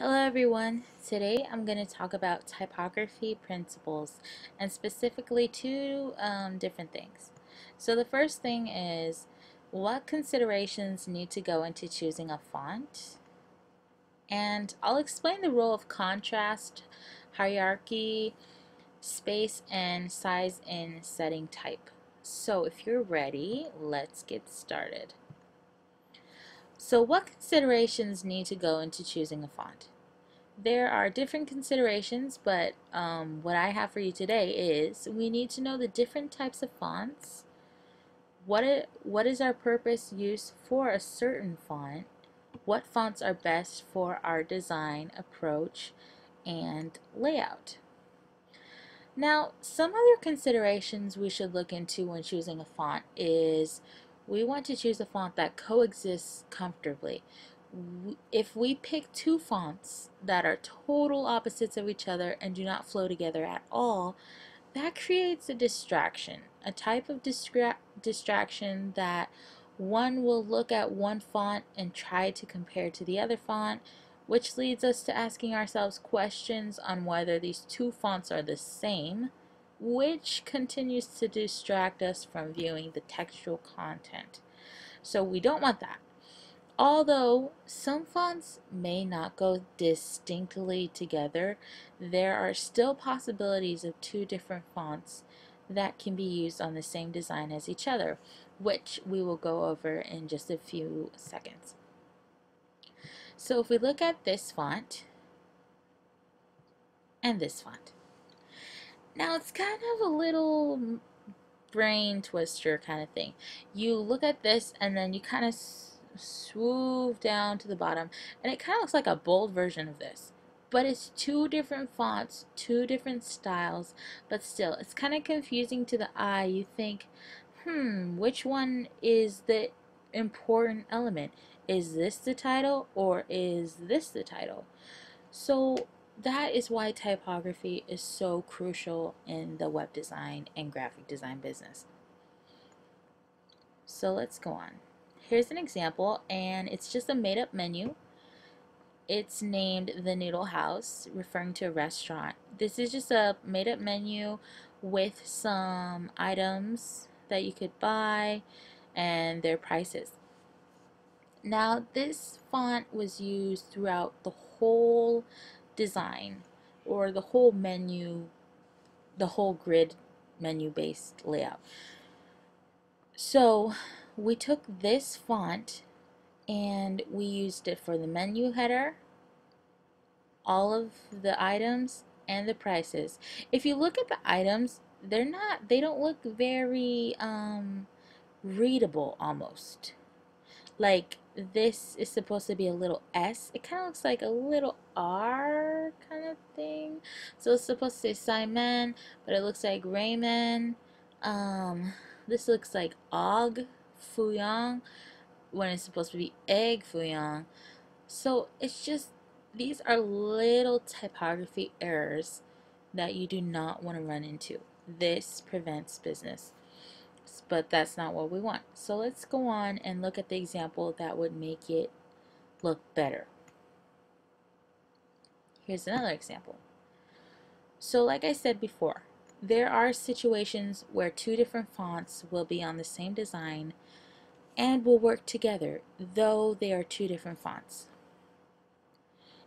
Hello everyone. Today I'm going to talk about typography principles and specifically two different things. So the first thing is what considerations need to go into choosing a font, and I'll explain the role of contrast, hierarchy, space, and size in setting type. So if you're ready, let's get started. So what considerations need to go into choosing a font? There are different considerations, but what I have for you today is we need to know the different types of fonts, what is our purpose use for a certain font, what fonts are best for our design approach and layout. Now, some other considerations we should look into when choosing a font is we want to choose a font that coexists comfortably. If we pick two fonts that are total opposites of each other and do not flow together at all, that creates a distraction, a type of distraction that one will look at one font and try to compare to the other font, which leads us to asking ourselves questions on whether these two fonts are the same, which continues to distract us from viewing the textual content. So we don't want that. Although some fonts may not go distinctly together, there are still possibilities of two different fonts that can be used on the same design as each other, which we will go over in just a few seconds. So if we look at this font and this font, now it's kind of a little brain twister kind of thing. You look at this and then you kind of swoop down to the bottom and it kind of looks like a bold version of this, but it's two different fonts, two different styles, but still it's kind of confusing to the eye. You think, which one is the important element? Is this the title or is this the title? So that is why typography is so crucial in the web design and graphic design business. So let's go on. Here's an example, and it's just a made-up menu. It's named the Noodle House, referring to a restaurant. This is just a made-up menu with some items that you could buy and their prices. Now, this font was used throughout the whole design or the whole menu, the whole grid menu based layout. So we took this font and we used it for the menu header, all of the items, and the prices. If you look at the items, they don't look very readable almost. Like this is supposed to be a little S. It kind of looks like a little R kind of thing. So it's supposed to say Simon, but it looks like Raymond. This looks like Og Fuyang when it's supposed to be Egg Fuyang. So it's just, these are little typography errors that you do not want to run into. This prevents business, but that's not what we want. So let's go on and look at the example that would make it look better. Here's another example. So like I said before, there are situations where two different fonts will be on the same design and will work together, though they are two different fonts.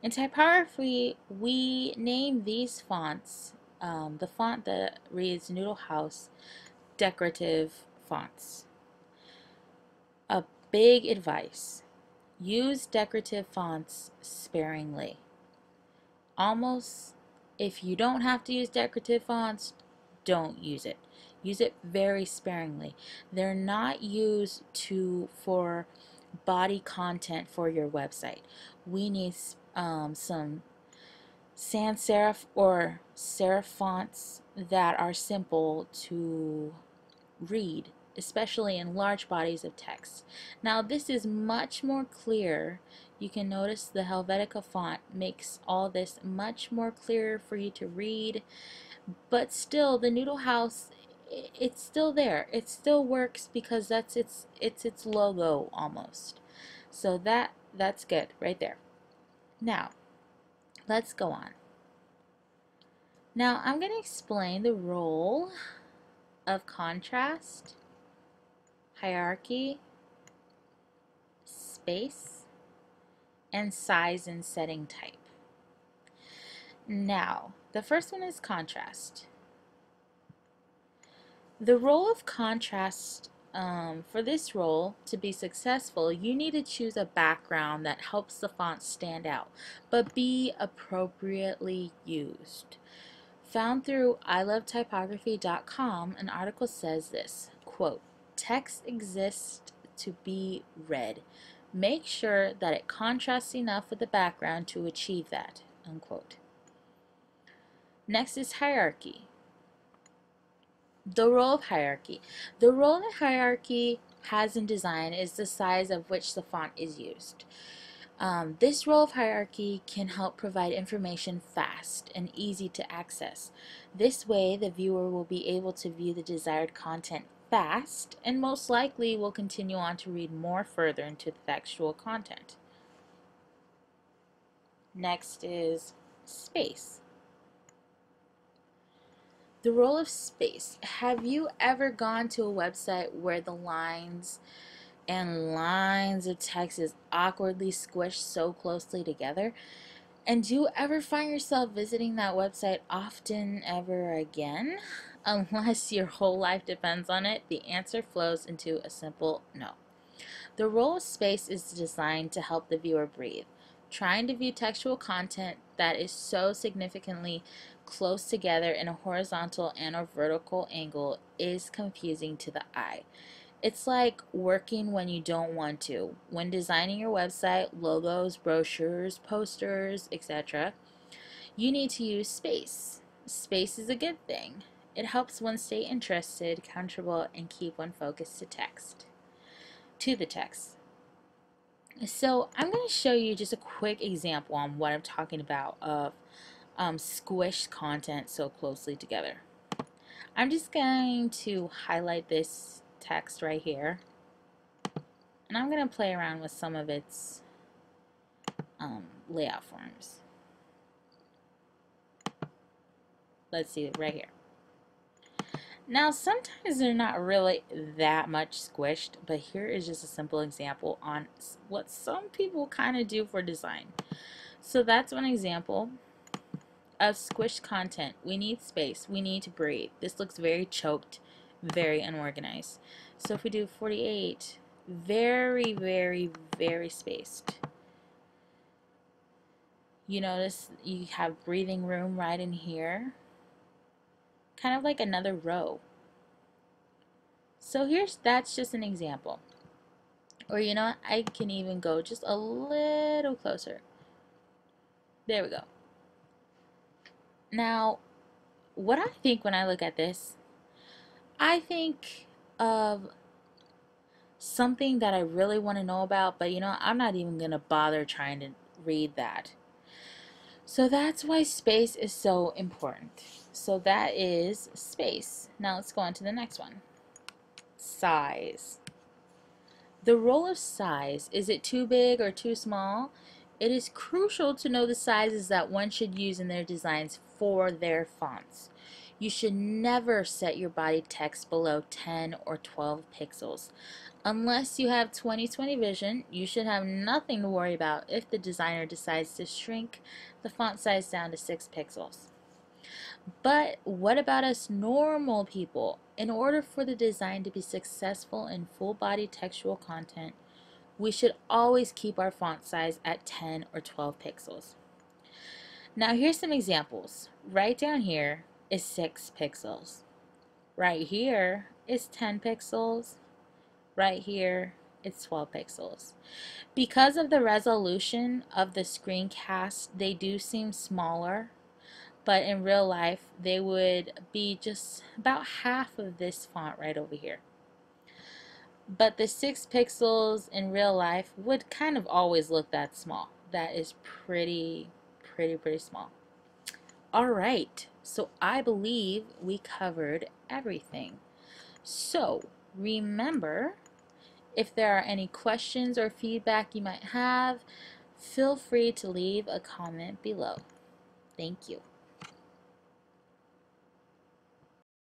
In typography, we name these fonts, the font that reads Noodle House, decorative fonts. A big advice: use decorative fonts sparingly. Almost, if you don't have to use decorative fonts, don't use it. Use it very sparingly. They're not used for body content for your website. We need some sans serif or serif fonts that are simple to read, especially in large bodies of text. Now this is much more clear. You can notice the Helvetica font makes all this much more clear for you to read, but still the Noodle House, it's still there. It still works because that's its logo almost. So that's good right there. Now, let's go on. Now I'm going to explain the role of contrast, hierarchy, space, and size and setting type. Now, the first one is contrast. The role of contrast, for this role to be successful, you need to choose a background that helps the font stand out, but be appropriately used. Found through ilovetypography.com, an article says this, quote, "Text exists to be read. Make sure that it contrasts enough with the background to achieve that," unquote. Next is hierarchy. The role of hierarchy. The role that hierarchy has in design is the size of which the font is used. This role of hierarchy can help provide information fast and easy to access. This way, the viewer will be able to view the desired content fast and most likely will continue on to read more further into the textual content. Next is space. The role of space. Have you ever gone to a website where the lines and lines of text is awkwardly squished so closely together? And do you ever find yourself visiting that website often ever again? Unless your whole life depends on it, the answer flows into a simple no. The role of space is designed to help the viewer breathe. Trying to view textual content that is so significantly close together in a horizontal and a vertical angle is confusing to the eye. It's like working when you don't want to. When designing your website, logos, brochures, posters, etc., you need to use space. Space is a good thing. It helps one stay interested, comfortable, and keep one focused to the text. So I'm going to show you just a quick example on what I'm talking about of squished content so closely together. I'm just going to highlight this text right here, and I'm going to play around with some of its layout forms. Let's see right here. Now sometimes they're not really that much squished, but here is just a simple example on what some people kind of do for design. So that's one example of squished content. We need space. We need to breathe. This looks very choked, very unorganized. So if we do 48, very, very, very spaced. You notice you have breathing room right in here. Kind of like another row. So that's just an example. Or you know what, I can even go just a little closer. There we go. Now, what I think when I look at this, I think of something that I really want to know about, but you know, I'm not even going to bother trying to read that. So that's why space is so important. So that is space. Now let's go on to the next one. Size. The role of size. Is it too big or too small? It is crucial to know the sizes that one should use in their designs for their fonts. You should never set your body text below 10 or 12 pixels. Unless you have 20/20 vision, you should have nothing to worry about if the designer decides to shrink the font size down to 6 pixels. But what about us normal people? In order for the design to be successful in full body textual content, we should always keep our font size at 10 or 12 pixels. Now here's some examples. Right down here is 6 pixels. Right here is 10 pixels. Right here it's 12 pixels. Because of the resolution of the screencast, they do seem smaller, but in real life they would be just about half of this font right over here. But the 6 pixels in real life would kind of always look that small. That is pretty small. Alright, so I believe we covered everything. So remember, if there are any questions or feedback you might have, feel free to leave a comment below. Thank you.